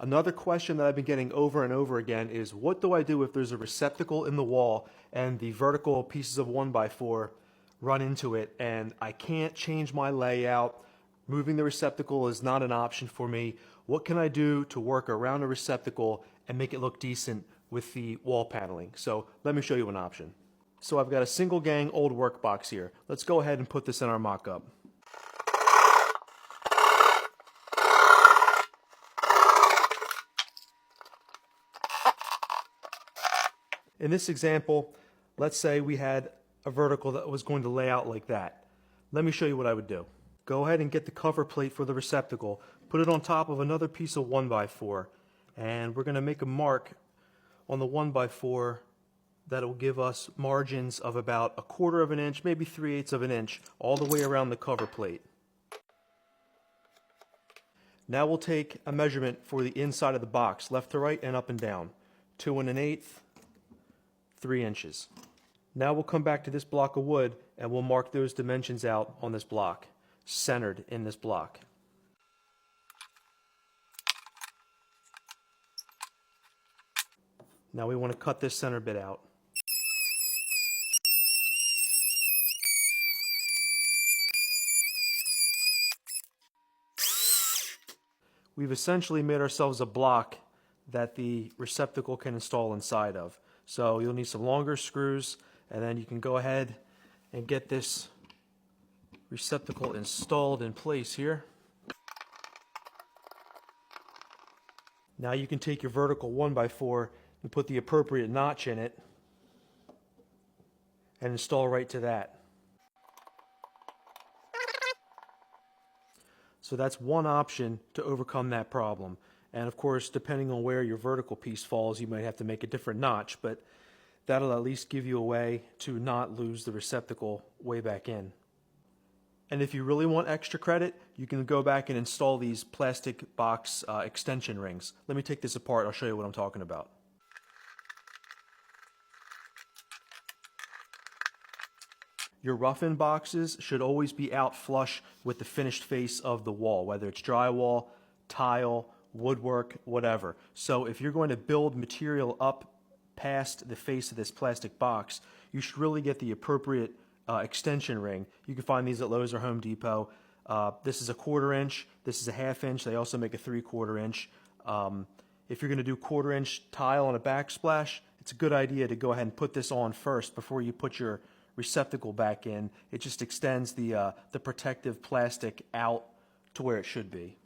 Another question that I've been getting over and over again is, what do I do if there's a receptacle in the wall and the vertical pieces of 1x4 run into it and I can't change my layout? Moving the receptacle is not an option for me. What can I do to work around a receptacle and make it look decent with the wall paneling? So let me show you an option. So I've got a single gang old work box here. Let's go ahead and put this in our mock-up. In this example, let's say we had a vertical that was going to lay out like that. Let me show you what I would do. Go ahead and get the cover plate for the receptacle, put it on top of another piece of 1x4, and we're going to make a mark on the 1x4 that will give us margins of about 1/4 of an inch, maybe 3/8 of an inch, all the way around the cover plate. Now we'll take a measurement for the inside of the box, left to right and up and down. 2 1/8, 3 inches. Now we'll come back to this block of wood and we'll mark those dimensions out on this block, centered in this block. Now we want to cut this center bit out. We've essentially made ourselves a block that the receptacle can install inside of. So you'll need some longer screws, and then you can go ahead and get this receptacle installed in place here. Now you can take your vertical 1x4 and put the appropriate notch in it and install right to that. So that's one option to overcome that problem. And of course, depending on where your vertical piece falls, you might have to make a different notch, but that'll at least give you a way to not lose the receptacle way back in. And if you really want extra credit, you can go back and install these plastic box extension rings. Let me take this apart. I'll show you what I'm talking about. Your rough-in boxes should always be out flush with the finished face of the wall, whether it's drywall, tile, woodwork, whatever. So if you're going to build material up past the face of this plastic box, you should really get the appropriate extension ring. You can find these at Lowe's or Home Depot. This is a 1/4 inch. This is a 1/2 inch. They also make a 3/4 inch. If you're going to do 1/4 inch tile on a backsplash, it's a good idea to go ahead and put this on first before you put your receptacle back in. It just extends the protective plastic out to where it should be.